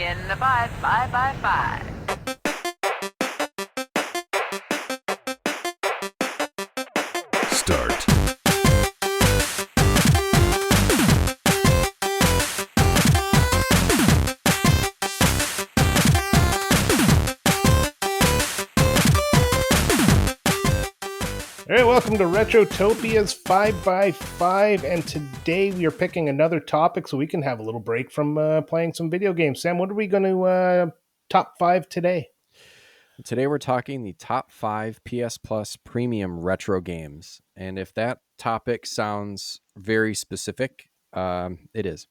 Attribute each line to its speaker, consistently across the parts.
Speaker 1: in the 5 by 5.
Speaker 2: Start.
Speaker 3: All right, welcome to Retrotopia's 5 by 5, and today we are picking another topic so we can have a little break from playing some video games. Sam, what are we going to top 5 today?
Speaker 4: Today we're talking the top 5 PS Plus premium retro games. And if that topic sounds very specific, it is.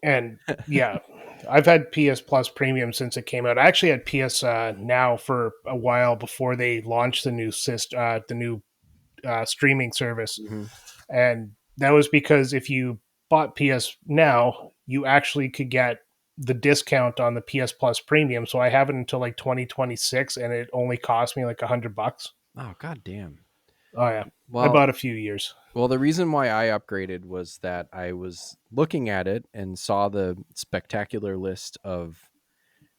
Speaker 3: And yeah, I've had PS Plus Premium since it came out. I actually had PS Now for a while before they launched the new streaming service.
Speaker 4: Mm-hmm.
Speaker 3: And that was because if you bought PS Now, you actually could get the discount on the PS Plus Premium. So I have it until like 2026, and it only cost me like $100.
Speaker 4: Oh, god damn.
Speaker 3: Oh yeah,
Speaker 4: Well,
Speaker 3: I bought a few years.
Speaker 4: Well, the reason why I upgraded was that I was looking at it and saw the spectacular list of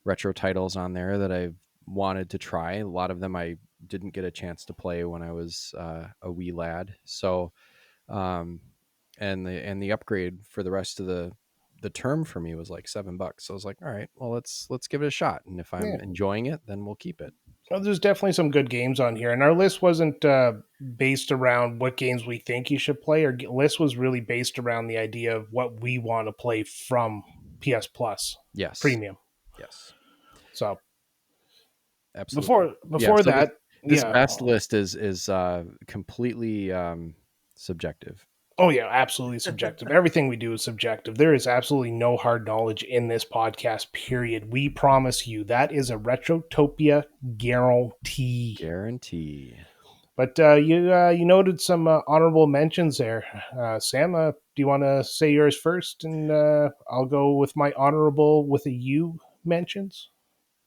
Speaker 4: retro titles on there that I wanted to try. A lot of them I didn't get a chance to play when I was a wee lad. So, and the upgrade for the rest of the term for me was like $7. So I was like, all right, well, let's give it a shot. And if I'm enjoying it, then we'll keep it.
Speaker 3: Well, there's definitely some good games on here, and our list wasn't based around what games we think you should play. Our list was really based around the idea of what we want to play from PS Plus Premium.
Speaker 4: Yes.
Speaker 3: So
Speaker 4: absolutely.
Speaker 3: Before that,
Speaker 4: this best list is completely subjective.
Speaker 3: Oh yeah, absolutely subjective. Everything we do is subjective. There is absolutely no hard knowledge in this podcast, period. We promise you that is a Retrotopia guarantee. But you noted some honorable mentions there. Sam, do you want to say yours first? And I'll go with my honorable with a U mentions.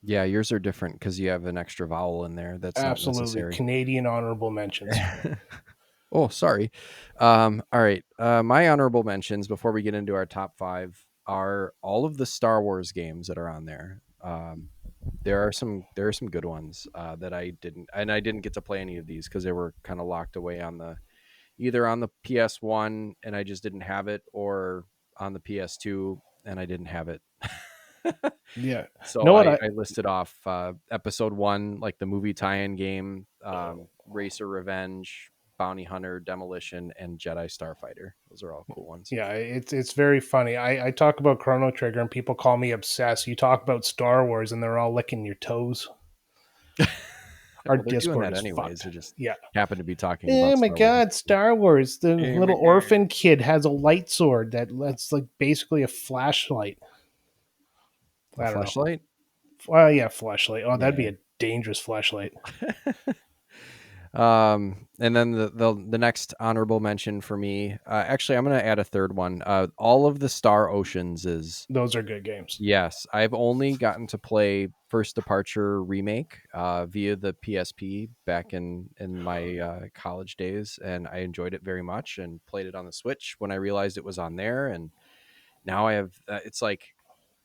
Speaker 4: Yeah, yours are different because you have an extra vowel in there. That's
Speaker 3: absolutely
Speaker 4: not necessary.
Speaker 3: Canadian honorable mentions.
Speaker 4: Oh, sorry. All right. My honorable mentions before we get into our top 5 are all of the Star Wars games that are on there. There are some good ones that I didn't get to play any of these because they were kind of locked away either on the PS1 and I just didn't have it, or on the PS2 and I didn't have it.
Speaker 3: Yeah.
Speaker 4: So I listed off episode 1, like the movie tie-in game, Racer Revenge, Bounty Hunter, Demolition, and Jedi Starfighter. Those are all cool ones.
Speaker 3: Yeah, it's very funny. I talk about Chrono Trigger and people call me obsessed. You talk about Star Wars and they're all licking your toes. Our Discord is anyways.
Speaker 4: They just happen to be talking
Speaker 3: about
Speaker 4: Star
Speaker 3: my God,
Speaker 4: Wars.
Speaker 3: Star Wars. The little orphan kid has a light sword that's like basically a flashlight.
Speaker 4: A flashlight?
Speaker 3: Well, yeah, flashlight. Oh, that'd be a dangerous flashlight.
Speaker 4: And then the next honorable mention for me, actually, I'm going to add a third one. All of the Star Oceans
Speaker 3: those are good games.
Speaker 4: Yes, I've only gotten to play First Departure Remake via the PSP back in my college days, and I enjoyed it very much and played it on the Switch when I realized it was on there. And now I have it's like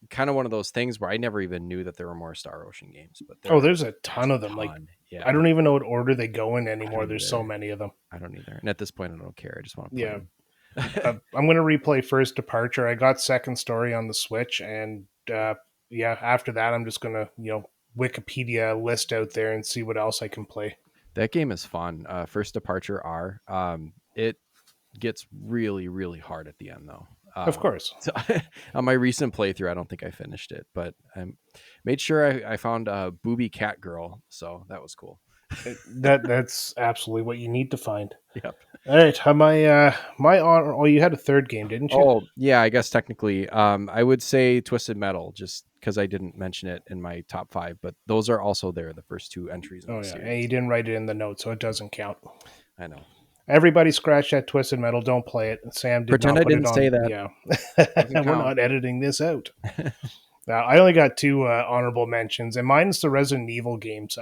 Speaker 4: kind of one of those things where I never even knew that there were more Star Ocean games, but
Speaker 3: there's a ton of them. I don't even know what order they go in anymore. There's so many of them.
Speaker 4: I don't either. And at this point, I don't care. I just want to play them.
Speaker 3: I'm going to replay First Departure. I got Second Story on the Switch, and after that, I'm just going to Wikipedia list out there and see what else I can play.
Speaker 4: That game is fun. First Departure R. It gets really, really hard at the end, though.
Speaker 3: Of course.
Speaker 4: So on my recent playthrough, I don't think I finished it, but I made sure I found a booby cat girl, so that was cool.
Speaker 3: That's absolutely what you need to find.
Speaker 4: Yep.
Speaker 3: All right, my honor. Oh, you had a third game, didn't you?
Speaker 4: Oh, yeah. I guess technically, I would say Twisted Metal, just because I didn't mention it in my top 5, but those are also there. The first 2 entries.
Speaker 3: In the series. And you didn't write it in the notes, so it doesn't count.
Speaker 4: I know.
Speaker 3: Everybody scratch that Twisted Metal. Don't play it. Sam did
Speaker 4: pretend
Speaker 3: not put
Speaker 4: I didn't say that.
Speaker 3: Yeah, we're not editing this out. Now, I only got 2 honorable mentions, and mine's the Resident Evil games.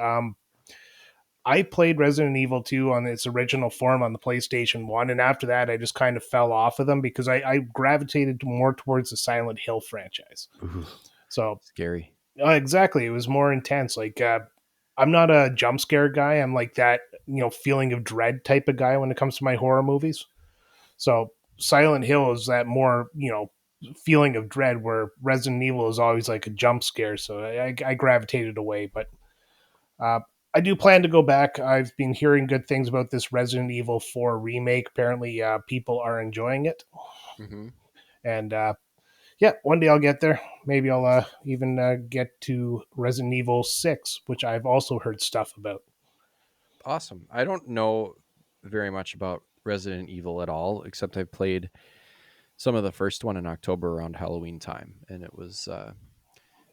Speaker 3: I played Resident Evil 2 on its original form on the PlayStation 1, and after that, I just kind of fell off of them because I gravitated more towards the Silent Hill franchise.
Speaker 4: Ooh.
Speaker 3: So
Speaker 4: Scary.
Speaker 3: exactly, it was more intense. Like I'm not a jump scare guy. I'm like that, feeling of dread type of guy when it comes to my horror movies. So Silent Hill is that more, feeling of dread, where Resident Evil is always like a jump scare. So I gravitated away, but uh, I do plan to go back. I've been hearing good things about this Resident Evil 4 remake. Apparently, people are enjoying it,
Speaker 4: Mm-hmm.
Speaker 3: and yeah, one day I'll get there. Maybe I'll even get to Resident Evil 6, which I've also heard stuff about.
Speaker 4: Awesome. I don't know very much about Resident Evil at all, except I've played some of the first one in October around Halloween time, and it was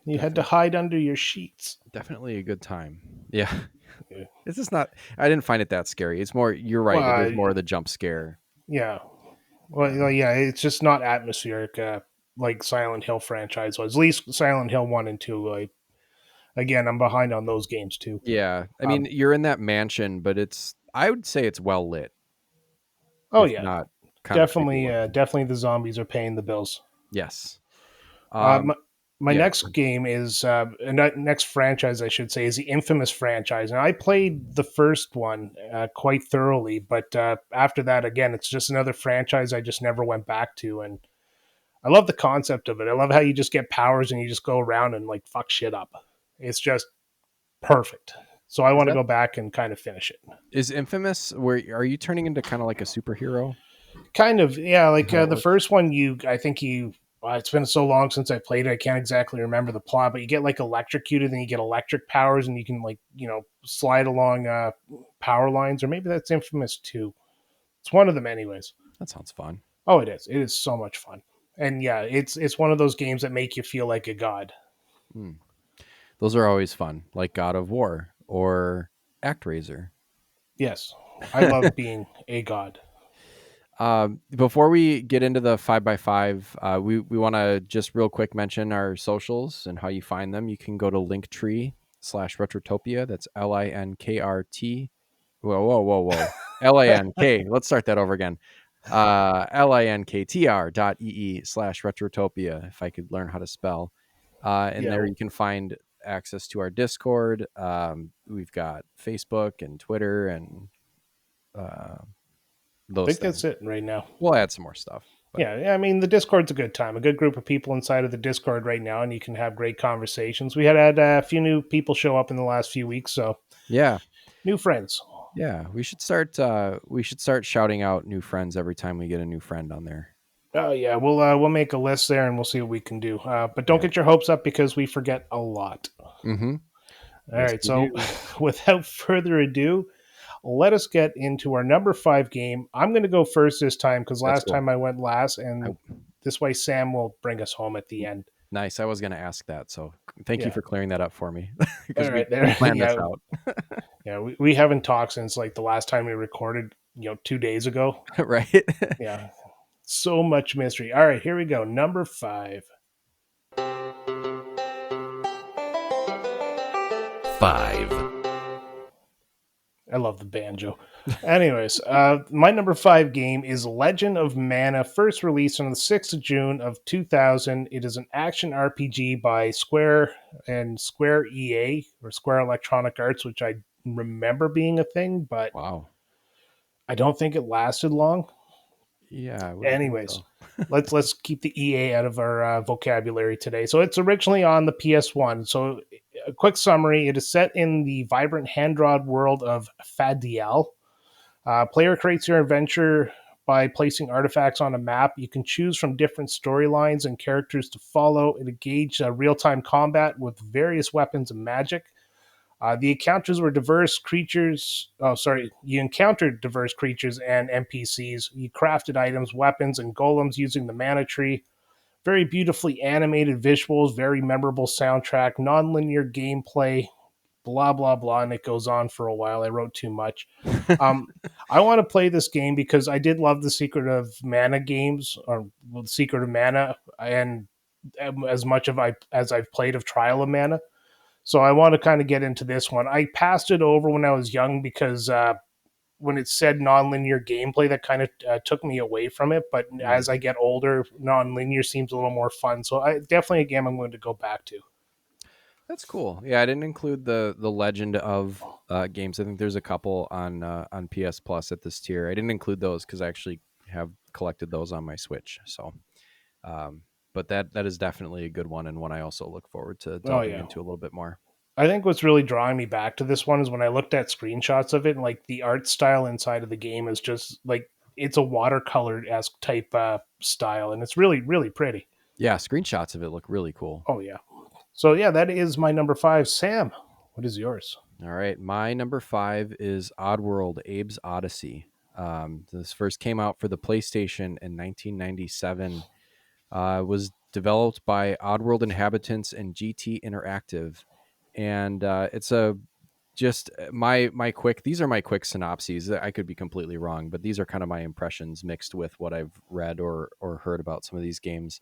Speaker 3: You had to
Speaker 4: definitely
Speaker 3: hide under your sheets.
Speaker 4: definitely a good time. Yeah,
Speaker 3: Yeah.
Speaker 4: it's just not. I didn't find it that scary. It's more. You're right. It
Speaker 3: Well,
Speaker 4: is more of the jump scare.
Speaker 3: yeah. Well, yeah, it's just not atmospheric like Silent Hill franchise was. At least Silent Hill 1 and 2. Like, again, I'm behind on those games too.
Speaker 4: Yeah, I mean,
Speaker 3: Um,
Speaker 4: you're in that mansion, but it's. I would say it's well lit,
Speaker 3: oh,
Speaker 4: if
Speaker 3: yeah.
Speaker 4: not kind of creepy looking.
Speaker 3: Definitely the zombies are paying the bills.
Speaker 4: Yes.
Speaker 3: Uh,
Speaker 4: Um.
Speaker 3: my, my
Speaker 4: Yeah.
Speaker 3: next game is next franchise, I should say, is the Infamous franchise. And I played the first one quite thoroughly, but after that, again, it's just another franchise I just never went back to. And I love the concept of it. I love how you just get powers and you just go around and like fuck shit up. It's just perfect. So I
Speaker 4: Is
Speaker 3: want to
Speaker 4: that
Speaker 3: go back and kind of finish it.
Speaker 4: is Infamous? Where are you turning into kind of like a superhero?
Speaker 3: Kind of, yeah. Like
Speaker 4: How it
Speaker 3: the
Speaker 4: works?
Speaker 3: first one, I think you. It's been so long since I played it, I can't exactly remember the plot. But you get like electrocuted, and you get electric powers, and you can like slide along power lines, or maybe that's Infamous 2. It's one of them, anyways.
Speaker 4: That sounds fun.
Speaker 3: Oh, it is. It is so much fun, and yeah, it's one of those games that make you feel like a god.
Speaker 4: Hmm. Those are always fun, like God of War or ActRaiser.
Speaker 3: Yes, I love being a god.
Speaker 4: Before we get into the 5x5, we want to just real quick mention our socials and how you find them. You can go to Linktree/Retrotopia. That's LINKRT. Whoa. LINK. Let's start that over again. linktr.ee/Retrotopia, if I could learn how to spell. And
Speaker 3: Yeah,
Speaker 4: there you can find access to our Discord. We've got Facebook and Twitter and uh,
Speaker 3: I
Speaker 4: those
Speaker 3: think that's
Speaker 4: things.
Speaker 3: it right now.
Speaker 4: We'll add some more stuff. But
Speaker 3: Yeah, I mean the Discord's a good time. A good group of people inside of the Discord right now, and you can have great conversations. We had a few new people show up in the last few weeks, so
Speaker 4: yeah,
Speaker 3: new friends.
Speaker 4: we should start. We should start shouting out new friends every time we get a new friend on there.
Speaker 3: Oh yeah, we'll make a list there, and we'll see what we can do. But don't
Speaker 4: Yeah.
Speaker 3: get your hopes up because we forget a lot.
Speaker 4: Mm-hmm.
Speaker 3: All
Speaker 4: Yes,
Speaker 3: right,
Speaker 4: we
Speaker 3: so
Speaker 4: do.
Speaker 3: without further ado, let us get into our number 5 game. I'm going to go first this time because
Speaker 4: That's
Speaker 3: last
Speaker 4: cool.
Speaker 3: time I went last,
Speaker 4: I,
Speaker 3: and this way Sam will bring us home at the end.
Speaker 4: nice. I was going to ask that, so thank you
Speaker 3: Yeah.
Speaker 4: for clearing that up for me
Speaker 3: All
Speaker 4: because we
Speaker 3: right, there.
Speaker 4: planned this
Speaker 3: Yeah,
Speaker 4: out.
Speaker 3: yeah. We haven't talked since like the last time we recorded, 2 days ago.
Speaker 4: Right.
Speaker 3: Yeah, so much mystery. All right, here we go. Number 5.
Speaker 1: 5,
Speaker 3: I love the banjo. Anyways, my number 5 game is Legend of Mana, first released on the 6th of June of 2000. It is an action RPG by Square and Square EA, or Square Electronic Arts, which I remember being a thing, but
Speaker 4: Wow.
Speaker 3: I don't think it lasted long.
Speaker 4: Yeah, I wouldn't think
Speaker 3: Anyways,
Speaker 4: so.
Speaker 3: let's keep the EA out of our vocabulary today. So it's originally on the PS1. So a quick summary: it is set in the vibrant hand-drawn world of Fadial. Player creates your adventure by placing artifacts on a map. You can choose from different storylines and characters to follow. It engaged real-time combat with various weapons and magic. The encounters were diverse creatures. Oh, sorry. You encountered diverse creatures and NPCs. You crafted items, weapons, and golems using the mana tree. Very beautifully animated visuals, very memorable soundtrack, non-linear gameplay, blah, blah, blah. And it goes on for a while. I wrote too much. Um, I want to play this game because I did love the Secret of Mana games, or the Secret of Mana, and as much of as I've played of Trial of Mana. So I want to kind of get into this one. I passed it over when I was young because when it said nonlinear gameplay, that kind of took me away from it. But as I get older, nonlinear seems a little more fun. So I definitely a game I'm going to go back to.
Speaker 4: That's cool. Yeah, I didn't include the Legend of games. I think there's a couple on PS Plus at this tier. I didn't include those because I actually have collected those on my Switch. So, um, but that is definitely a good one, and one I also look forward to
Speaker 3: Oh
Speaker 4: delving
Speaker 3: yeah.
Speaker 4: into a little bit more.
Speaker 3: I think what's really drawing me back to this one is when I looked at screenshots of it, and like the art style inside of the game is just like it's a watercolor esque type style, and it's really really pretty.
Speaker 4: Yeah, screenshots of it look really cool.
Speaker 3: Oh yeah. So yeah, that is my number five. Sam, what is yours?
Speaker 4: All right, my number 5 is Oddworld: Abe's Odyssey. This first came out for the PlayStation in 1997. Was developed by Oddworld Inhabitants and GT Interactive, and it's a just my quick. These are my quick synopses. I could be completely wrong, but these are kind of my impressions mixed with what I've read or heard about some of these games.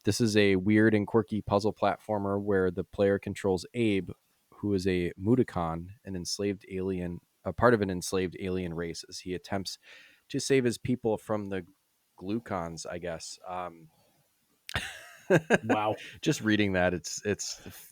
Speaker 4: This is a weird and quirky puzzle platformer where the player controls Abe, who is a Mudokon, an enslaved alien, a part of an enslaved alien race, as he attempts to save his people from the glucons, I guess.
Speaker 3: Wow.
Speaker 4: Just reading that, it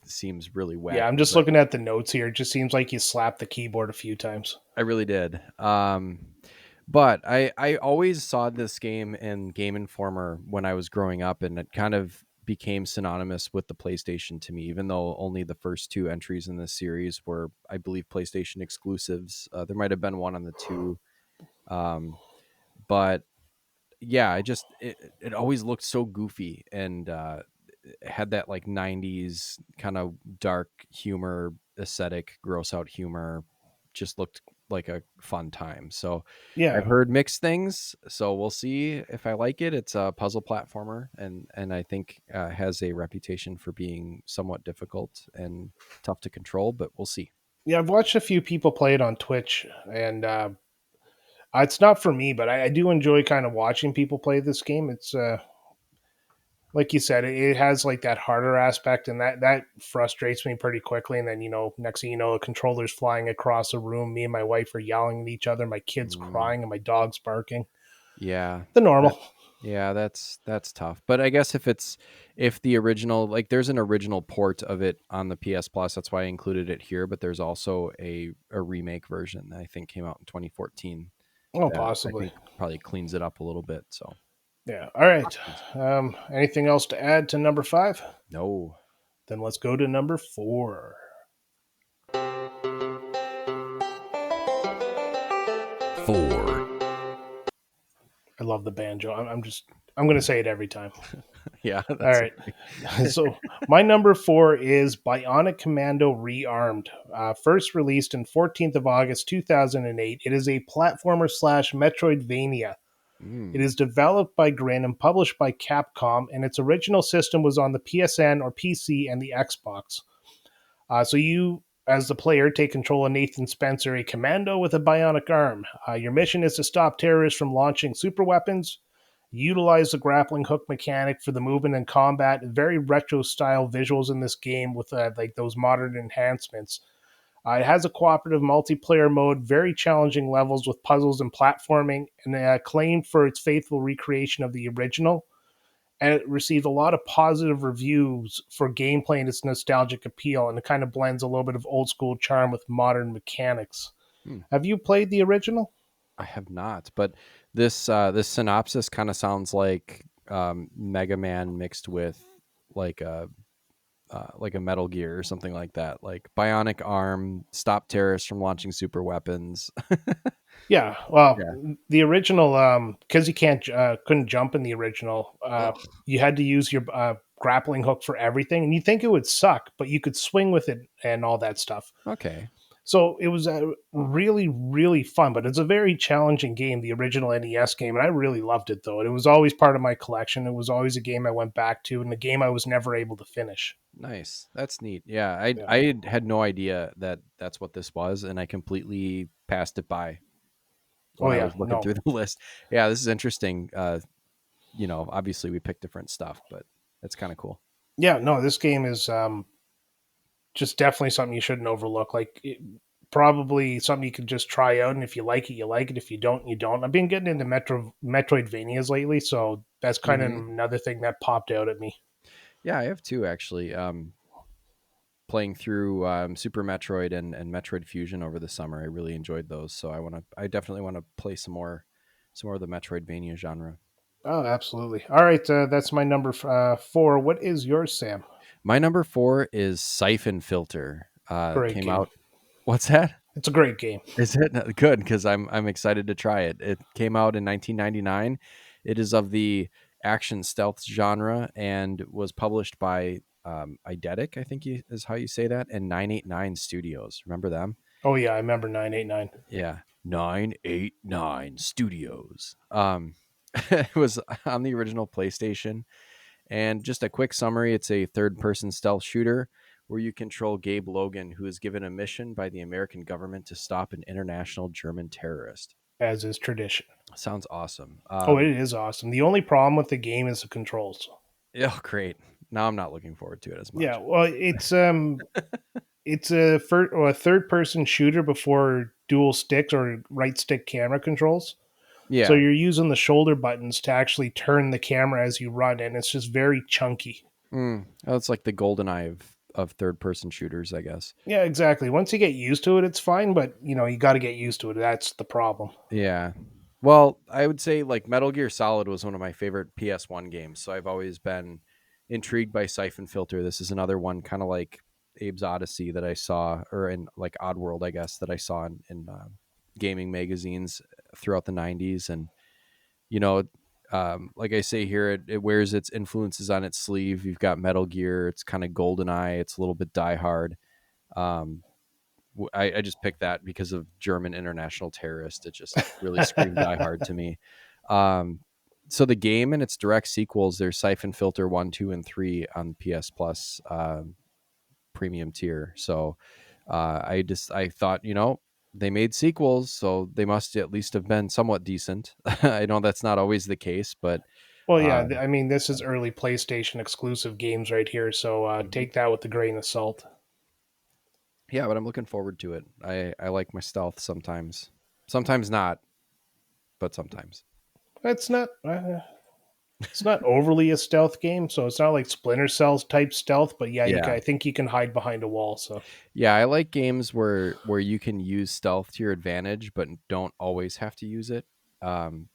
Speaker 4: seems really
Speaker 3: Yeah, I'm
Speaker 4: wacky,
Speaker 3: just
Speaker 4: but
Speaker 3: looking at the notes here. It just seems like you slapped the keyboard a few times.
Speaker 4: I really did. But I always saw this game in Game Informer when I was growing up, and it kind of became synonymous with the PlayStation to me, even though only the first two entries in this series were, I believe, PlayStation exclusives. There might have been one on the two, um, but yeah, it always looked so goofy and had that like 90s kind of dark humor, aesthetic, gross out humor. Just looked like a fun time. So I've
Speaker 3: Yeah.
Speaker 4: heard mixed things, so we'll see if I like it. It's a puzzle platformer, and I think has a reputation for being somewhat difficult and tough to control, but we'll see.
Speaker 3: Yeah, I've watched a few people play it on Twitch, and it's not for me, but I do enjoy kind of watching people play this game. It's like you said, it has like that harder aspect, and that frustrates me pretty quickly. And then next thing you know, a controller's flying across a room. Me and my wife are yelling at each other. My kid's
Speaker 4: Mm,
Speaker 3: crying, and my dog's barking.
Speaker 4: yeah,
Speaker 3: The
Speaker 4: that
Speaker 3: normal.
Speaker 4: yeah, that's tough. But I guess if the original, like there's an original port of it on the PS Plus, that's why I included it here, but there's also a remake version that I think came out in 2014
Speaker 3: Oh,
Speaker 4: that I
Speaker 3: possibly.
Speaker 4: think probably cleans it up a little bit. So,
Speaker 3: Yeah. All right. Anything else to add to number five?
Speaker 4: no.
Speaker 3: Then let's go to number four.
Speaker 1: 4,
Speaker 3: I love the banjo. I'm going to say it every time.
Speaker 4: Yeah,
Speaker 3: All
Speaker 4: that's
Speaker 3: right.
Speaker 4: okay.
Speaker 3: So my number four is Bionic Commando Rearmed. First released in 14th of August 2008. It is a platformer slash Metroidvania. It
Speaker 4: Mm,
Speaker 3: is developed by Grin and published by Capcom, and its original system was on the PSN or PC and the Xbox. So you, as the player, take control of Nathan Spencer, a commando with a bionic arm. Your mission is to stop terrorists from launching super weapons. Utilize the grappling hook mechanic for the movement and combat. Very retro style visuals in this game with like those modern enhancements. It has a cooperative multiplayer mode, very challenging levels with puzzles and platforming, and acclaimed for its faithful recreation of the original. And it received a lot of positive reviews for gameplay and its nostalgic appeal, and it kind of blends a little bit of old school charm with modern mechanics.
Speaker 4: hmm.
Speaker 3: Have you played the original?
Speaker 4: I have not, but this synopsis kind of sounds like Mega Man mixed with like a like a Metal Gear or something like that. Like bionic arm, stop terrorists from launching super weapons.
Speaker 3: Yeah, well,
Speaker 4: Yeah.
Speaker 3: the original, because you couldn't jump in the original,
Speaker 4: Ugh.
Speaker 3: you had to use your grappling hook for everything, and you think it would suck, but you could swing with it and all that stuff.
Speaker 4: Okay.
Speaker 3: So it was really, really fun, but it's a very challenging game, the original NES game, and I really loved it though. And it was always part of my collection. It was always a game I went back to, and a game I was never able to finish.
Speaker 4: Nice. That's neat. Yeah, I
Speaker 3: Yeah.
Speaker 4: I had no idea that that's what this was, and I completely passed it by
Speaker 3: Oh
Speaker 4: when I
Speaker 3: yeah,
Speaker 4: was looking
Speaker 3: no,
Speaker 4: through the list. Yeah, this is interesting. Obviously we picked different stuff, but it's kind of cool.
Speaker 3: yeah, no. This game is just definitely something you shouldn't overlook. probably something you can just try out, and if you like it, you like it. If you don't, you don't. I've been getting into Metroidvanias lately, so that's kind of
Speaker 4: Hmm.
Speaker 3: another thing that popped out at me.
Speaker 4: Yeah, I have two actually. Playing through Super Metroid and Metroid Fusion over the summer. I really enjoyed those, so I definitely want to play some more of the Metroidvania genre.
Speaker 3: Oh, absolutely. All right, that's my number 4. What is yours, Sam?
Speaker 4: My number 4 is Siphon Filter.
Speaker 3: Great
Speaker 4: Came
Speaker 3: game.
Speaker 4: out. What's that?
Speaker 3: It's a great game.
Speaker 4: Is it good? Because I'm excited to try it. It came out in 1999. It is of the action stealth genre and was published by Eidetic, I think is how you say that, and 989 Studios. Remember them?
Speaker 3: Oh yeah, I remember 989.
Speaker 4: Yeah, 989 Studios. It was on the original PlayStation. And just a quick summary, it's a third-person stealth shooter where you control Gabe Logan, who is given a mission by the American government to stop an international German terrorist.
Speaker 3: As is tradition.
Speaker 4: Sounds awesome.
Speaker 3: Oh, it is awesome. The only problem with the game is the controls.
Speaker 4: Oh, great. Now I'm not looking forward to it as
Speaker 3: Yeah,
Speaker 4: much.
Speaker 3: well, it's a third person shooter before dual sticks or right stick camera controls. So
Speaker 4: Yeah.
Speaker 3: you're using the shoulder buttons to actually turn the camera as you run, and it's just very chunky.
Speaker 4: Oh, it's like the golden eye of third-person shooters, I guess.
Speaker 3: Yeah, exactly. Once you get used to it, it's fine, but you got to get used to it. That's the problem.
Speaker 4: Yeah. Well, I would say like Metal Gear Solid was one of my favorite PS1 games, so I've always been intrigued by Siphon Filter. This is another one kind of like Abe's Odyssey that I saw, or in like Oddworld, I guess, that I saw in gaming magazines throughout the 90s. And, you know, like I say here, it wears its influences on its sleeve. You've got Metal Gear, it's kind of GoldenEye, it's a little bit Die Hard. Um, I just picked that because of German international terrorist. It just really screamed Die Hard to me. Um, so the game and its direct sequels, there's Siphon Filter 1, 2, and 3 on PS Plus premium tier. So I thought, they made sequels, so they must at least have been somewhat decent. I know that's not always the case, but
Speaker 3: Well, yeah,
Speaker 4: um,
Speaker 3: I mean, this is early PlayStation exclusive games right here, so
Speaker 4: mhm.
Speaker 3: take that with a grain of salt.
Speaker 4: Yeah, but I'm looking forward to it. I like my stealth sometimes, sometimes not, but sometimes.
Speaker 3: It's not. It's not overly a stealth game, so it's not like Splinter Cell type stealth. But yeah,
Speaker 4: Yeah.
Speaker 3: I think you can hide behind a wall. So
Speaker 4: Yeah, I like games where you can use stealth to your advantage, but don't always have to use it.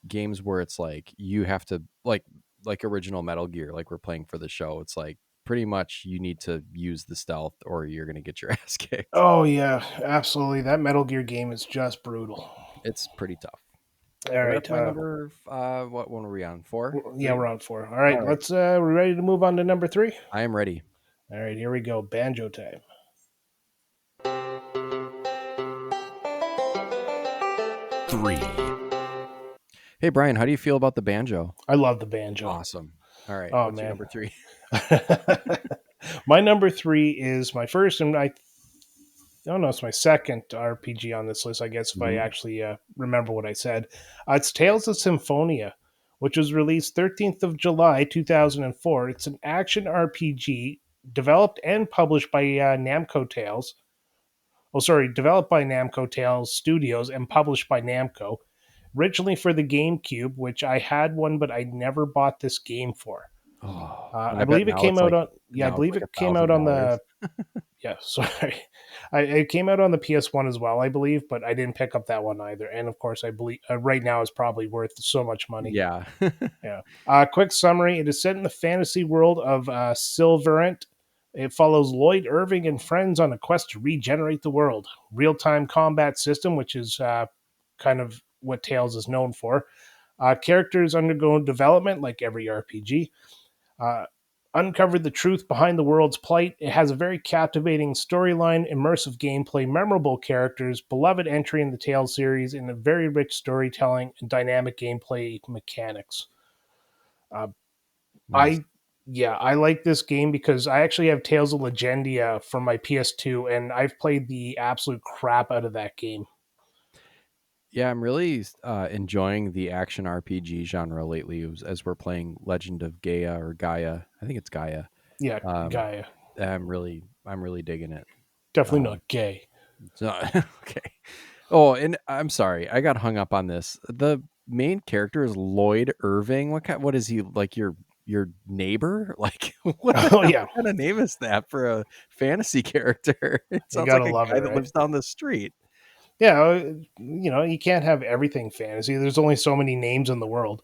Speaker 4: Games where it's like you have to like original Metal Gear, like we're playing for the show. It's like pretty much you need to use the stealth or you're gonna get your ass kicked.
Speaker 3: oh yeah, absolutely. That Metal Gear game is just brutal.
Speaker 4: It's pretty tough.
Speaker 3: All
Speaker 4: But
Speaker 3: right,
Speaker 4: that's my number. What one are we on? Four,
Speaker 3: yeah,
Speaker 4: three.
Speaker 3: we're on 4. All
Speaker 4: All
Speaker 3: right,
Speaker 4: right,
Speaker 3: let's. We're ready to move on to number 3.
Speaker 4: I am ready.
Speaker 3: All right, here we go. Banjo time.
Speaker 1: 3,
Speaker 4: Hey Brian, how do you feel about the banjo?
Speaker 3: I love the banjo.
Speaker 4: Awesome. All right,
Speaker 3: Oh
Speaker 4: what's your
Speaker 3: man.
Speaker 4: number 3?
Speaker 3: My number 3 is my first, and I don't know, it's my second RPG on this list, I guess, if I
Speaker 4: Mhm.
Speaker 3: actually remember what I said. It's Tales of Symphonia, which was released 13th of July, 2004. It's an action RPG developed and published by Namco Tales. Oh, sorry, developed by Namco Tales Studios and published by Namco. Originally for the GameCube, which I had one, but I never bought this game for.
Speaker 4: Oh, and
Speaker 3: I
Speaker 4: I bet
Speaker 3: believe it came out on. Yeah, I
Speaker 4: now it's
Speaker 3: believe
Speaker 4: like
Speaker 3: it came out on
Speaker 4: $1,000.
Speaker 3: the. Yeah, sorry. It came out on the PS1 as well, I believe, but I didn't pick up that one either. And of course, I believe right now is probably worth so much money.
Speaker 4: Yeah.
Speaker 3: Yeah. Quick summary: it is set in the fantasy world of Silverant. It follows Lloyd Irving and friends on a quest to regenerate the world. Real-time combat system, which is kind of what Tales is known for. Characters undergo development like every RPG. Uh, uncover the truth behind the world's plight. It has a very captivating storyline, immersive gameplay, memorable characters, beloved entry in the Tales series, and a very rich storytelling and dynamic gameplay mechanics. Uh,
Speaker 4: Nice.
Speaker 3: I yeah, I like this game because I actually have Tales of Legendia from my PS2, and I've played the absolute crap out of that game.
Speaker 4: Yeah, I'm really enjoying the action RPG genre lately as we're playing Legend of Gaia or Gaia. I think it's Gaia.
Speaker 3: Yeah,
Speaker 4: Um,
Speaker 3: Gaia.
Speaker 4: I'm really digging it.
Speaker 3: Definitely
Speaker 4: Um,
Speaker 3: not gay.
Speaker 4: So, okay. Oh, and I'm sorry, I got hung up on this. The main character is Lloyd Irving. What is he like? Your neighbor? Like what the
Speaker 3: Oh
Speaker 4: hell
Speaker 3: yeah,
Speaker 4: kind of name is that for a fantasy character? It
Speaker 3: you
Speaker 4: sounds like
Speaker 3: gotta
Speaker 4: a
Speaker 3: love it,
Speaker 4: guy that
Speaker 3: right?
Speaker 4: lives down the street.
Speaker 3: Yeah, you can't have everything fantasy. There's only so many names in the world.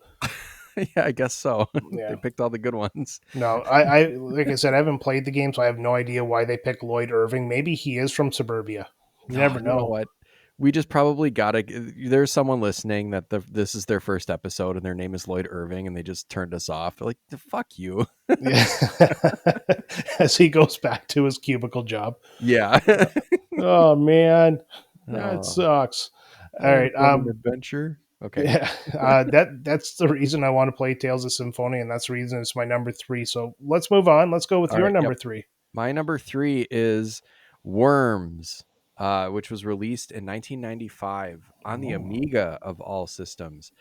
Speaker 4: Yeah, I guess so.
Speaker 3: Yeah.
Speaker 4: They picked all the good ones.
Speaker 3: No, I like I said, I haven't played the game, so I have no idea why they picked Lloyd Irving. Maybe he is from suburbia. You
Speaker 4: Oh,
Speaker 3: never
Speaker 4: you know
Speaker 3: know.
Speaker 4: what? We just probably gotta. There's someone listening that this is their first episode and their name is Lloyd Irving and they just turned us off. Like, fuck you.
Speaker 3: Yeah. As he goes back to his cubicle job.
Speaker 4: Yeah.
Speaker 3: Oh man, that
Speaker 4: Oh,
Speaker 3: sucks. All
Speaker 4: I
Speaker 3: right.
Speaker 4: want an adventure. Okay.
Speaker 3: Yeah. That's the reason I want to play Tales of Symphonia, and that's the reason it's my number 3. So let's move on. Let's go with
Speaker 4: All
Speaker 3: your
Speaker 4: right.
Speaker 3: number
Speaker 4: Yep.
Speaker 3: 3.
Speaker 4: My number 3 is Worms, which was released in 1995 on the
Speaker 3: Oh.
Speaker 4: Amiga of all systems.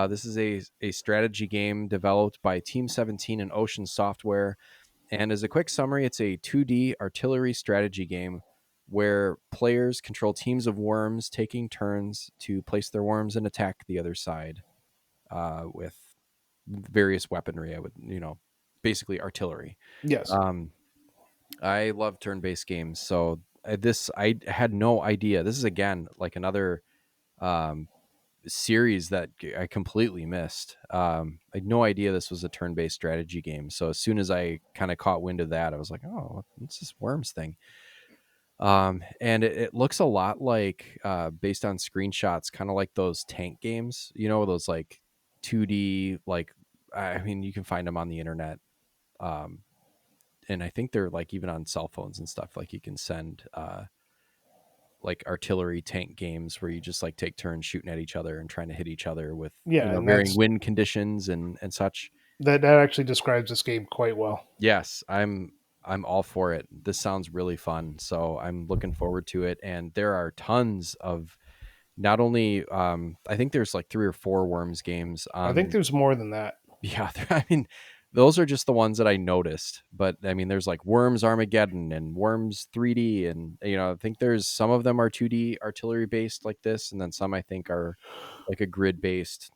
Speaker 4: This is a strategy game developed by Team 17 and Ocean Software. And as a quick summary, it's a 2D artillery strategy game where players control teams of worms, taking turns to place their worms and attack the other side with various weaponry. Basically artillery.
Speaker 3: Yes.
Speaker 4: Um, I love turn-based games, so this I had no idea. This is again like another um, series that I completely missed. I had no idea this was a turn-based strategy game. So as soon as I kind of caught wind of that, I was like, "Oh, what's this Worms thing?" And it looks a lot like, based on screenshots, kind of like those tank games. You know, those like 2D, like I mean, you can find them on the internet. Um, and I think they're like even on cell phones and stuff. Like you can send like artillery tank games where you just like take turns shooting at each other and trying to hit each other with
Speaker 3: Yeah, and
Speaker 4: varying wind conditions and such.
Speaker 3: that actually describes this game quite well.
Speaker 4: Yes, I'm all for it. This sounds really fun, so I'm looking forward to it. And there are tons of not only I think there's like 3 or 4 Worms games
Speaker 3: I think
Speaker 4: on.
Speaker 3: there's more than that.
Speaker 4: Yeah, I mean, those are just the ones that I noticed. But I mean, there's like Worms Armageddon and Worms 3D, and I think there's some of them are 2D artillery based like this, and then some I think are like a grid based,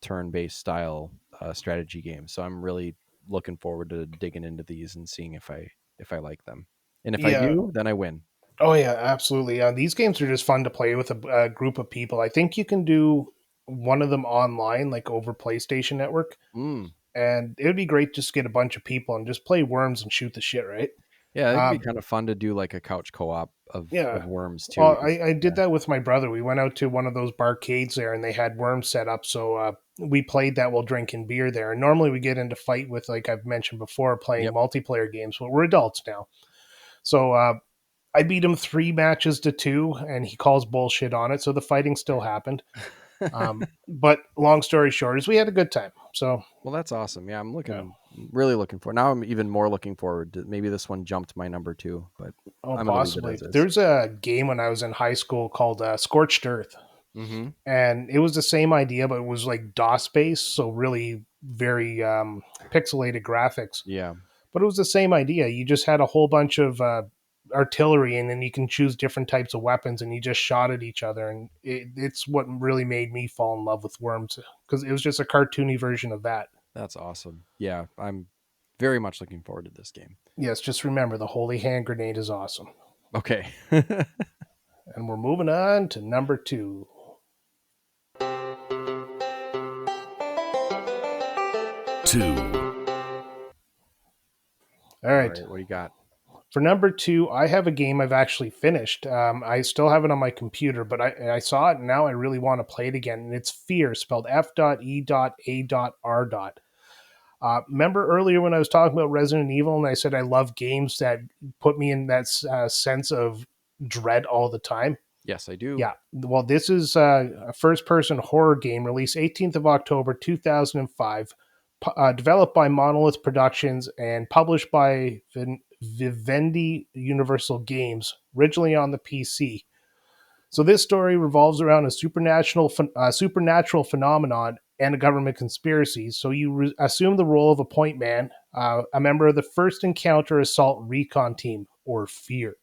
Speaker 4: turn based style strategy game. So I'm really looking forward to digging into these and seeing if I like them, and if I
Speaker 3: Yeah.
Speaker 4: do, then I win.
Speaker 3: Oh yeah, absolutely. These games are just fun to play with a group of people. I think you can do one of them online, like over PlayStation Network,
Speaker 4: Mm.
Speaker 3: and it would be great just to get a bunch of people and just play Worms and shoot the shit, right?
Speaker 4: Yeah, it could be
Speaker 3: Um,
Speaker 4: kind of fun to do like a couch co-op of
Speaker 3: yeah.
Speaker 4: Worms too.
Speaker 3: Well, I did that with my brother. We went out to one of those barcades there, and they had Worms set up. So we played that while drinking beer there. And normally we get into fight with, like I've mentioned before, playing
Speaker 4: Yep.
Speaker 3: multiplayer games, but we're adults now. So I beat him 3 matches to 2, and he calls bullshit on it. So the fighting still happened. But long story short is we had a good time. So
Speaker 4: Well, that's awesome. Yeah, I'm
Speaker 3: yeah.
Speaker 4: really looking for. Now I'm even more looking forward to maybe this one jumped my number 2, but
Speaker 3: Oh,
Speaker 4: I'm gonna leave it
Speaker 3: possibly.
Speaker 4: as is.
Speaker 3: There's a game when I was in high school called Scorched Earth,
Speaker 4: Mm-hmm.
Speaker 3: and it was the same idea, but it was like DOS based, so really very pixelated graphics.
Speaker 4: Yeah,
Speaker 3: But it was the same idea. You just had a whole bunch of artillery, and then you can choose different types of weapons, and you just shot at each other. And it's what really made me fall in love with Worms, because it was just a cartoony version of that.
Speaker 4: that's awesome. Yeah, I'm very much looking forward to this game.
Speaker 3: Yes, just remember the holy hand grenade is awesome.
Speaker 4: Okay.
Speaker 3: And we're moving on to number 2.
Speaker 1: 2,
Speaker 3: All
Speaker 4: All
Speaker 3: right.
Speaker 4: right, what do you got?
Speaker 3: For number 2, I have a game I've actually finished. I still have it on my computer, but I saw it and now I really want to play it again. And it's Fear, spelled F.E.A.R. Remember earlier when I was talking about Resident Evil and I said I love games that put me in that sense of dread all the time?
Speaker 4: Yes, I do.
Speaker 3: Yeah. Well, this is a first person horror game released 18th of October 2005, developed by Monolith Productions and published by Vivendi Universal Games, originally on the PC. So this story revolves around a supernatural phenomenon and a government conspiracy. So you assume the role of a point man, a member of the First Encounter Assault Recon Team, or FEAR.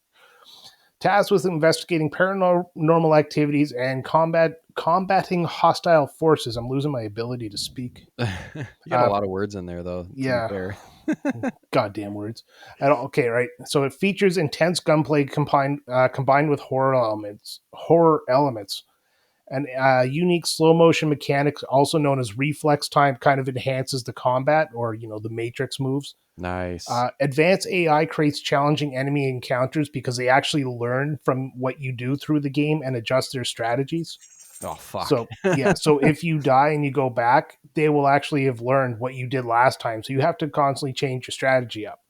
Speaker 3: tasked with investigating paranormal activities and combating hostile forces. I'm losing my ability to speak.
Speaker 4: You got a lot of words in there, though, to be
Speaker 3: Yeah,
Speaker 4: fair.
Speaker 3: goddamn words. Okay, right. So it features intense gunplay combined with horror elements. And unique slow motion mechanics, also known as reflex time, kind of enhances the combat, or the matrix moves.
Speaker 4: Nice.
Speaker 3: Advanced AI creates challenging enemy encounters because they actually learn from what you do through the game and adjust their strategies.
Speaker 4: Oh, fuck.
Speaker 3: So yeah, so if you die and you go back, they will actually have learned what you did last time. So you have to constantly change your strategy up.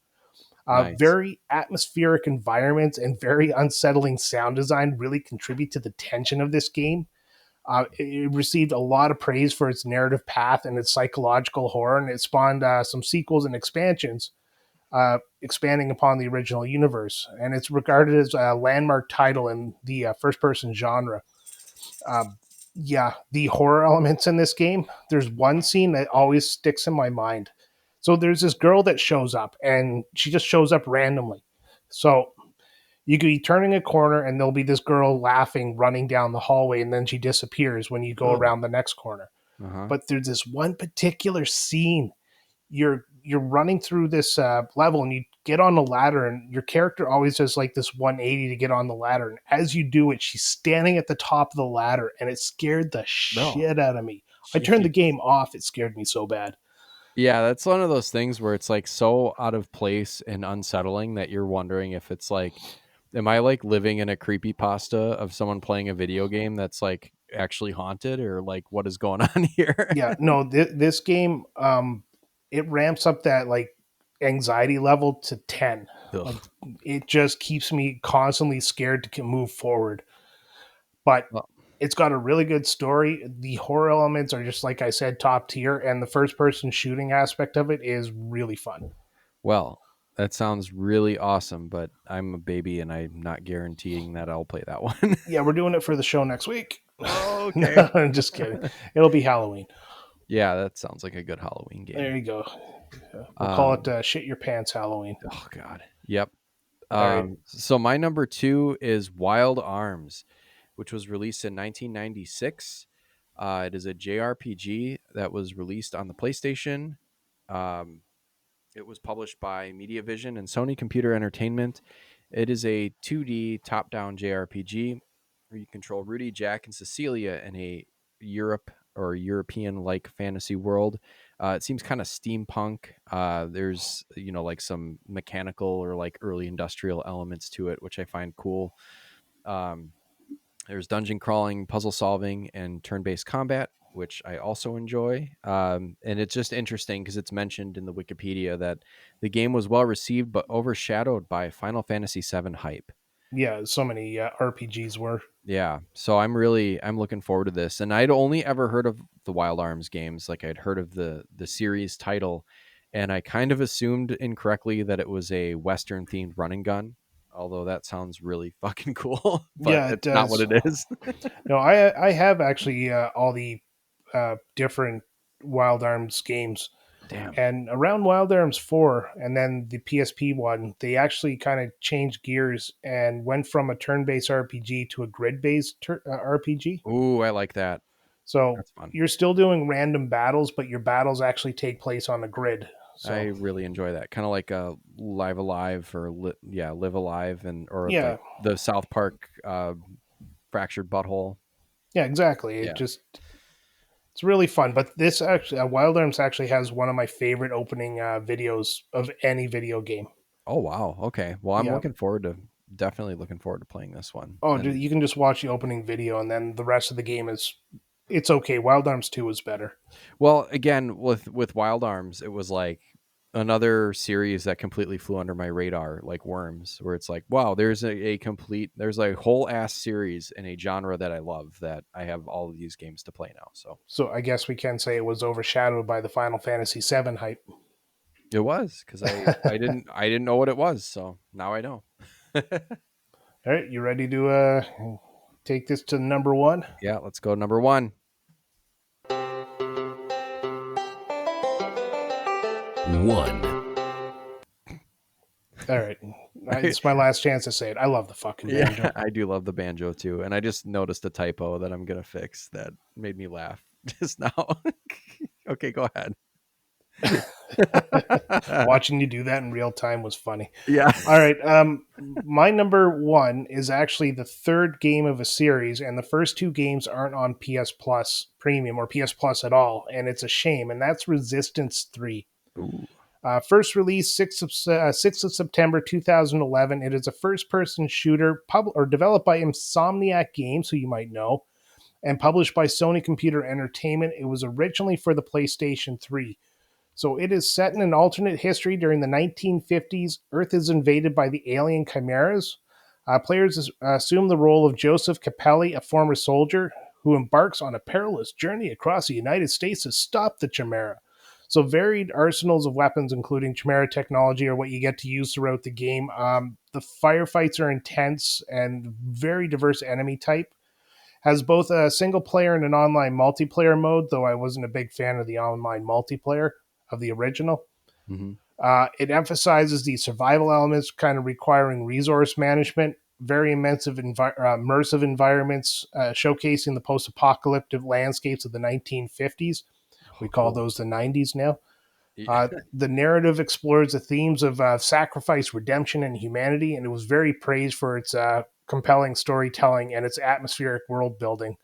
Speaker 4: Nice.
Speaker 3: Very atmospheric environments and very unsettling sound design really contribute to the tension of this game. It received a lot of praise for its narrative path and its psychological horror, and it spawned some sequels and expansions, expanding upon the original universe. And it's regarded as a landmark title in the first-person genre. Um, yeah, the horror elements in this game. There's one scene that always sticks in my mind. So there's this girl that shows up, and she just shows up randomly. So you could be turning a corner, and there'll be this girl laughing, running down the hallway, and then she disappears when you go
Speaker 4: Oh.
Speaker 3: around the next corner.
Speaker 4: Uh-huh.
Speaker 3: But there's this one particular scene. You're running through this level, and you get on the ladder, and your character always does like this 180 to get on the ladder. And as you do it, she's standing at the top of the ladder, and it scared the shit out of me. I turned the
Speaker 4: Jeez.
Speaker 3: game off. It scared me so bad.
Speaker 4: Yeah, that's one of those things where it's like so out of place and unsettling that you're wondering if it's like, am I like living in a creepy pasta of someone playing a video game that's like actually haunted, or like what is going on here?
Speaker 3: Yeah, no, this game, it ramps up that like anxiety level to 10. Like
Speaker 4: Ugh.
Speaker 3: it just keeps me constantly scared to move forward. But
Speaker 4: Well,
Speaker 3: it's got a really good story. The horror elements are just like I said, top tier, and the first person shooting aspect of it is really fun.
Speaker 4: well, that sounds really awesome, but I'm a baby and I'm not guaranteeing that I'll play that one.
Speaker 3: Yeah, we're doing it for the show next week.
Speaker 4: Okay.
Speaker 3: No, I'm just kidding. It'll be Halloween.
Speaker 4: Yeah, that sounds like a good Halloween
Speaker 3: There
Speaker 4: game.
Speaker 3: you go. We'll call it Shit Your Pants Halloween.
Speaker 4: Oh God. Yep.
Speaker 3: All right.
Speaker 4: So my number 2 is Wild Arms, which was released in 1996. It is a JRPG that was released on the PlayStation. Um, it was published by Mediavision and Sony Computer Entertainment. It is a 2D top-down JRPG where you control Rudy, Jack, and Cecilia in a European-like fantasy world. It seems kind of steampunk. There's like some mechanical or like early industrial elements to it, which I find cool. Um, there's dungeon crawling, puzzle solving, and turn-based combat, which I also enjoy. And it's just interesting because it's mentioned in the Wikipedia that the game was well received but overshadowed by Final Fantasy VII hype.
Speaker 3: Yeah, so many RPGs were.
Speaker 4: Yeah, so I'm looking forward to this. And I'd only ever heard of the Wild Arms games, like I'd heard of the series title, and I kind of assumed incorrectly that it was a Western themed run and gun. Although that sounds really fucking cool, but
Speaker 3: Yeah, it
Speaker 4: it's not what
Speaker 3: does.
Speaker 4: it is.
Speaker 3: No, I have actually all the different Wild Arms games.
Speaker 4: Damn.
Speaker 3: And around Wild Arms 4 and then the PSP one, they actually kind of changed gears and went from a turn based RPG to a grid based RPG.
Speaker 4: Ooh, I like that.
Speaker 3: So
Speaker 4: That's fun.
Speaker 3: you're still doing random battles, but your battles actually take place on a grid.
Speaker 4: I
Speaker 3: So
Speaker 4: really enjoy that. Kind of like a Live Alive or Live Alive, and or
Speaker 3: yeah,
Speaker 4: like the South Park Fractured Butthole.
Speaker 3: yeah, exactly.
Speaker 4: Yeah.
Speaker 3: It's really fun. But this actually, Wild Arms actually has one of my favorite opening videos of any video game.
Speaker 4: Oh wow. Okay. Well, I'm
Speaker 3: Yeah.
Speaker 4: definitely looking forward to playing this one.
Speaker 3: Oh, dude,
Speaker 4: And
Speaker 3: you can just watch the opening video, and then the rest of the game it's okay. Wild Arms 2 is better.
Speaker 4: well, again, with Wild Arms, it was like another series that completely flew under my radar, like Worms, where it's like, wow, there's there's a whole ass series in a genre that I love, that I have all of these games to play now. So
Speaker 3: So I guess we can say it was overshadowed by the Final Fantasy VII hype.
Speaker 4: it was, because I didn't know what it was, so now I know.
Speaker 3: All right, you ready to take this to number one?
Speaker 4: Yeah, let's go number 1.
Speaker 1: 1.
Speaker 3: All right. It's my last chance to say it. I love the fucking
Speaker 4: Yeah,
Speaker 3: banjo.
Speaker 4: I do love the banjo too. And I just noticed a typo that I'm gonna fix that made me laugh just now. Okay, go ahead.
Speaker 3: Watching you do that in real time was funny.
Speaker 4: Yeah.
Speaker 3: All right. My number one is actually the third game of a series, and the first two games aren't on PS Plus Premium or PS Plus at all, and it's a shame. And that's Resistance 3.
Speaker 4: Ooh.
Speaker 3: First released 6th of September 2011. It is a first person shooter or developed by Insomniac Games, who you might know, and published by Sony Computer Entertainment. It was originally for the PlayStation 3. So it is set in an alternate history during the 1950s. Earth is invaded by the alien chimeras. Players assume the role of Joseph Capelli, a former soldier who embarks on a perilous journey across the United States to stop the chimera. So varied arsenals of weapons, including chimera technology, are what you get to use throughout the game. The firefights are intense and very diverse enemy type. Has both a single player and an online multiplayer mode, though I wasn't a big fan of the online multiplayer of the original.
Speaker 4: Mm-hmm.
Speaker 3: It emphasizes the survival elements, kind of requiring resource management, very immersive environments, showcasing the post apocalyptic landscapes of the 1950s.
Speaker 4: Oh,
Speaker 3: We call
Speaker 4: cool.
Speaker 3: those the 90s now.
Speaker 4: Yeah.
Speaker 3: The narrative explores the themes of sacrifice, redemption, and humanity, and it was very praised for its compelling storytelling and its atmospheric world building.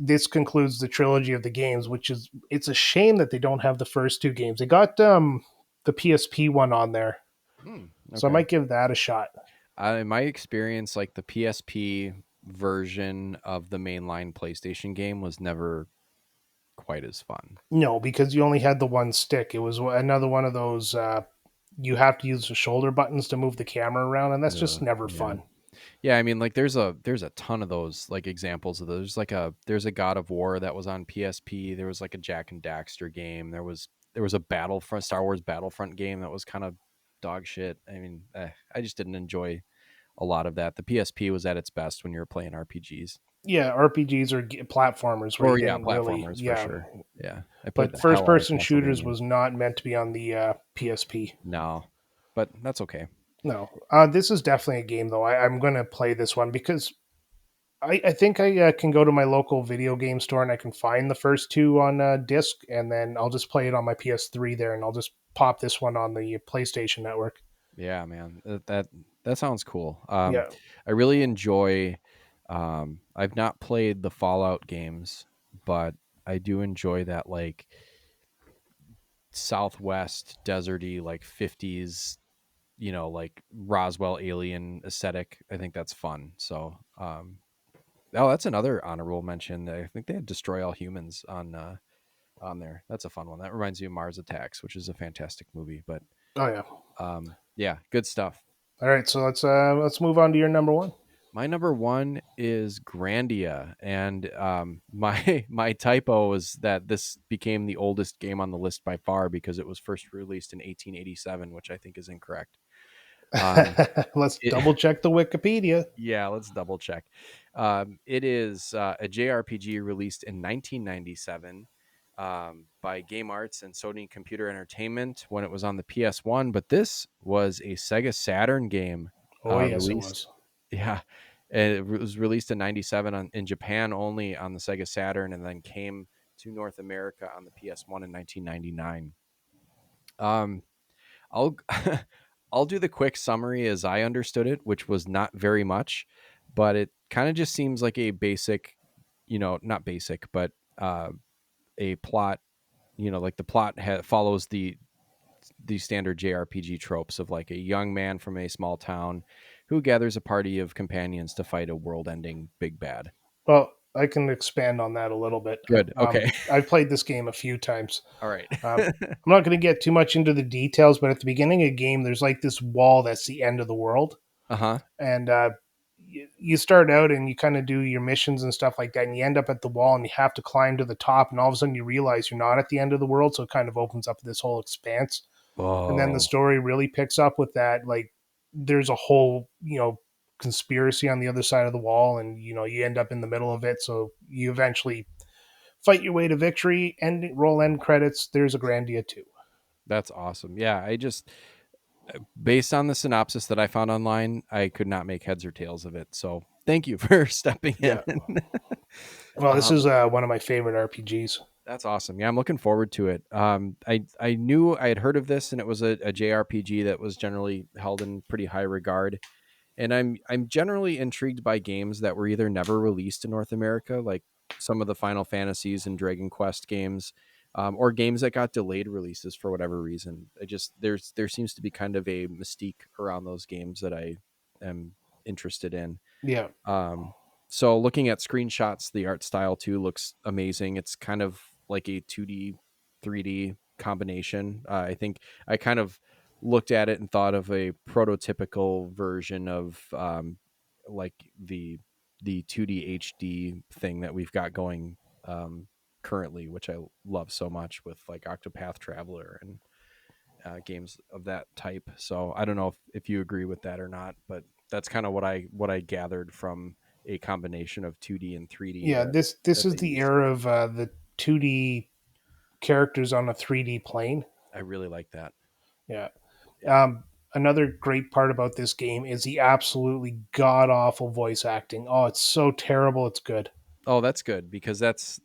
Speaker 3: This concludes the trilogy of the games, which is it's a shame that they don't have the first two games. They got the PSP one on there, so I
Speaker 4: Okay.
Speaker 3: might give that a shot.
Speaker 4: In my experience, like the PSP version of the mainline PlayStation game was never quite as fun.
Speaker 3: No, because you only had the one stick. It was another one of those you have to use the shoulder buttons to move the camera around, and that's just never
Speaker 4: Yeah.
Speaker 3: fun.
Speaker 4: Yeah, I mean, like there's a ton of those like examples of those. There's a God of War that was on PSP. There was like a Jack and Daxter game. There was a Battlefront Star Wars Battlefront game that was kind of dog shit. I mean, I just didn't enjoy a lot of that. The PSP was at its best when you were playing RPGs.
Speaker 3: Yeah, RPGs are platformers where you
Speaker 4: Or yeah,
Speaker 3: didn't really,
Speaker 4: platformers for
Speaker 3: yeah.
Speaker 4: sure. Yeah, I played
Speaker 3: But
Speaker 4: the
Speaker 3: first
Speaker 4: hell out of
Speaker 3: person shooters
Speaker 4: Castlevania.
Speaker 3: was not meant to be on the PSP.
Speaker 4: No, but that's okay.
Speaker 3: No, this is definitely a game though. I'm going to play this one because I think I can go to my local video game store and I can find the first two on disc, and then I'll just play it on my PS3 there, and I'll just pop this one on the PlayStation Network.
Speaker 4: Yeah, man, that sounds cool.
Speaker 3: Yeah.
Speaker 4: I really enjoy. I've not played the Fallout games, but I do enjoy that like Southwest deserty, like 50s, like Roswell alien aesthetic. I think that's fun. So, oh, that's another honorable mention. I think they had Destroy All Humans on there. That's a fun one. That reminds me of Mars Attacks, which is a fantastic movie. But
Speaker 3: Oh yeah.
Speaker 4: yeah, good stuff.
Speaker 3: All right, so let's move on to your number one.
Speaker 4: My number one is Grandia, and my typo is that this became the oldest game on the list by far because it was first released in 1887, which I think is incorrect.
Speaker 3: Let's
Speaker 4: It,
Speaker 3: double check the Wikipedia.
Speaker 4: yeah, let's double check. It is a JRPG released in 1997 by Game Arts and Sony Computer Entertainment when it was on the PS1, but this was a Sega Saturn game
Speaker 3: Oh yes, it
Speaker 4: released.
Speaker 3: was.
Speaker 4: Yeah, and it was released in '97 in Japan only on the Sega Saturn, and then came to North America on the PS1 in 1999. I'll I'll do the quick summary as I understood it, which was not very much, but it kind of just seems like a basic, not basic, but a plot. Like the plot follows the standard JRPG tropes of like a young man from a small town who gathers a party of companions to fight a world-ending big bad.
Speaker 3: Well, I can expand on that a little bit.
Speaker 4: Good. Okay.
Speaker 3: I've played this game a few times.
Speaker 4: All right.
Speaker 3: I'm not going to get too much into the details, but at the beginning of the game, there's like this wall that's the end of the world,
Speaker 4: Uh-huh.
Speaker 3: and you start out and you kind of do your missions and stuff like that, and you end up at the wall and you have to climb to the top, and all of a sudden you realize you're not at the end of the world, so it kind of opens up this whole expanse, and then the
Speaker 4: Whoa.
Speaker 3: story really picks up with that. Like there's a whole conspiracy on the other side of the wall, and you end up in the middle of it, so you eventually fight your way to victory and roll end credits. There's a Grandia too.
Speaker 4: That's awesome. Yeah, Based on the synopsis that I found online, I could not make heads or tails of it. So thank you for stepping in.
Speaker 3: Yeah. Well, this
Speaker 4: um,
Speaker 3: is one of my favorite RPGs.
Speaker 4: that's awesome. Yeah, I'm looking forward to it. I knew I had heard of this, and it was a JRPG that was generally held in pretty high regard. And I'm generally intrigued by games that were either never released in North America, like some of the Final Fantasies and Dragon Quest games, or games that got delayed releases for whatever reason. There seems to be kind of a mystique around those games that I am interested in.
Speaker 3: Yeah.
Speaker 4: Um, so looking at screenshots, the art style too looks amazing. It's kind of like a 2D, 3D combination. I think I kind of looked at it and thought of a prototypical version of like the 2D HD thing that we've got going currently, which I love so much with like Octopath Traveler and games of that type. So I don't know if you agree with that or not, but that's kind of what I gathered from a combination of 2D and 3D
Speaker 3: Yeah, this
Speaker 4: that
Speaker 3: is
Speaker 4: they
Speaker 3: the
Speaker 4: used.
Speaker 3: era of the 2D characters on a 3D plane.
Speaker 4: I really like that.
Speaker 3: Yeah.
Speaker 4: Yeah.
Speaker 3: Another great part about this game is the absolutely god awful voice acting. Oh, it's so terrible. It's good.
Speaker 4: Oh, that's good because that's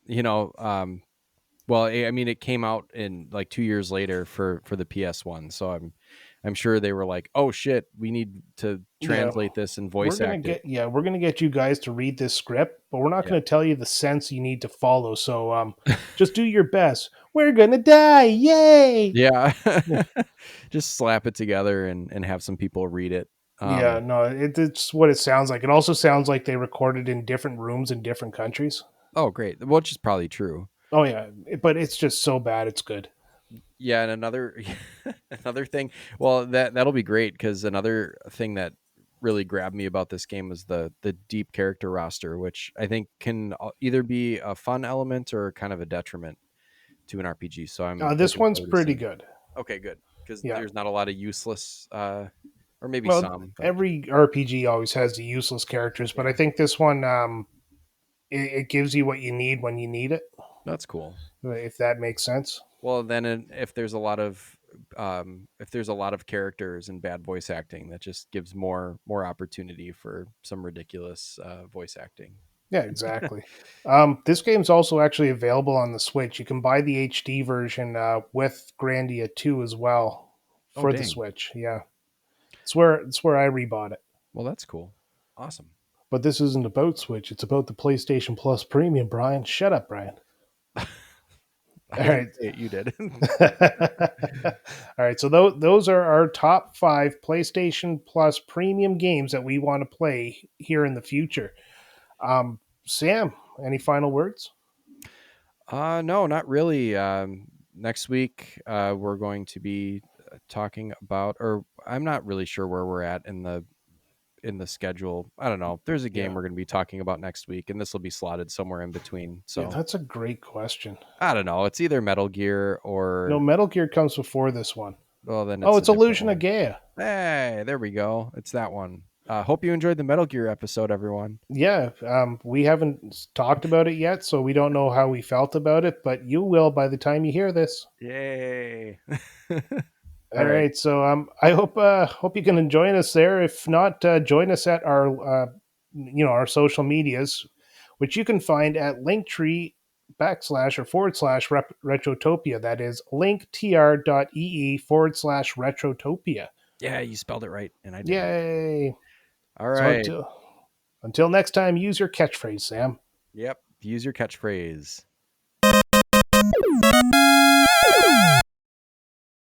Speaker 4: well, I mean, it came out in like 2 years later for the PS1, so I'm sure they were like, oh shit, we need to
Speaker 3: Yeah.
Speaker 4: translate this and voice act it.
Speaker 3: We're gonna get you guys to read this script, but we're not
Speaker 4: Yeah.
Speaker 3: gonna tell you the sense you need to follow. So just do your best. We're gonna die. Yay.
Speaker 4: Yeah.
Speaker 3: Yeah.
Speaker 4: Just slap it together and have some people read it.
Speaker 3: Yeah, no, it's what it sounds like. It also sounds like they recorded in different rooms in different countries.
Speaker 4: Oh, great. Which is probably true.
Speaker 3: Oh yeah, but it's just so bad. It's good.
Speaker 4: Yeah, and another another thing. Well, that'll be great because another thing that really grabbed me about this game was the deep character roster, which I think can either be a fun element or kind of a detriment to an RPG. So I'm
Speaker 3: This
Speaker 4: looking
Speaker 3: one's
Speaker 4: forward to
Speaker 3: pretty
Speaker 4: seeing.
Speaker 3: good.
Speaker 4: Okay, good, because
Speaker 3: Yeah.
Speaker 4: there's not a lot of useless, or maybe
Speaker 3: Well,
Speaker 4: some, but
Speaker 3: every RPG always has the useless characters, but I
Speaker 4: yeah,
Speaker 3: think this one it gives you what you need when you need it,
Speaker 4: that's cool.
Speaker 3: if that makes sense.
Speaker 4: Well, then if there's a lot of characters and bad voice acting, that just gives more opportunity for some ridiculous voice acting.
Speaker 3: Yeah, exactly. This game's also actually available on the Switch. You can buy the HD version with Grandia 2 as well
Speaker 4: Oh,
Speaker 3: for the
Speaker 4: dang.
Speaker 3: Switch. Yeah, it's where I rebought it.
Speaker 4: Well, that's cool. Awesome.
Speaker 3: But this isn't about Switch. It's about the PlayStation Plus Premium, Brian. Shut up, Brian.
Speaker 4: I
Speaker 3: All
Speaker 4: didn't
Speaker 3: right.
Speaker 4: say it. You did.
Speaker 3: All right. So those are our top 5 PlayStation Plus Premium games that we want to play here in the future. Sam, any final words?
Speaker 4: No, not really. Next week, we're going to be talking about, or I'm not really sure where we're at in the schedule. I don't know. There's a game
Speaker 3: Yeah.
Speaker 4: we're going to be talking about next week, and this will be slotted somewhere in between.
Speaker 3: Yeah,
Speaker 4: So
Speaker 3: that's a great question.
Speaker 4: I don't know. It's either Metal Gear
Speaker 3: No,
Speaker 4: or,
Speaker 3: Metal Gear comes before this one.
Speaker 4: well, then
Speaker 3: Oh,
Speaker 4: it's a
Speaker 3: it's
Speaker 4: different
Speaker 3: Illusion of
Speaker 4: one.
Speaker 3: Gaia.
Speaker 4: Hey, there we go. It's that one. Hope you enjoyed the Metal Gear episode, everyone.
Speaker 3: Yeah, we haven't talked about it yet, so we don't know how we felt about it, but you will by the time you hear this.
Speaker 4: Yay! All
Speaker 3: All
Speaker 4: right.
Speaker 3: right, so I hope you can join us there. If not, join us at our our social medias, which you can find at Linktree backslash or forward slash Retrotopia. That is linktr.ee/ Retrotopia.
Speaker 4: Yeah, you spelled it right, and I didn't.
Speaker 3: Yay!
Speaker 4: All
Speaker 3: So
Speaker 4: right.
Speaker 3: until next time, use your catchphrase, Sam.
Speaker 4: Yep. Use your catchphrase.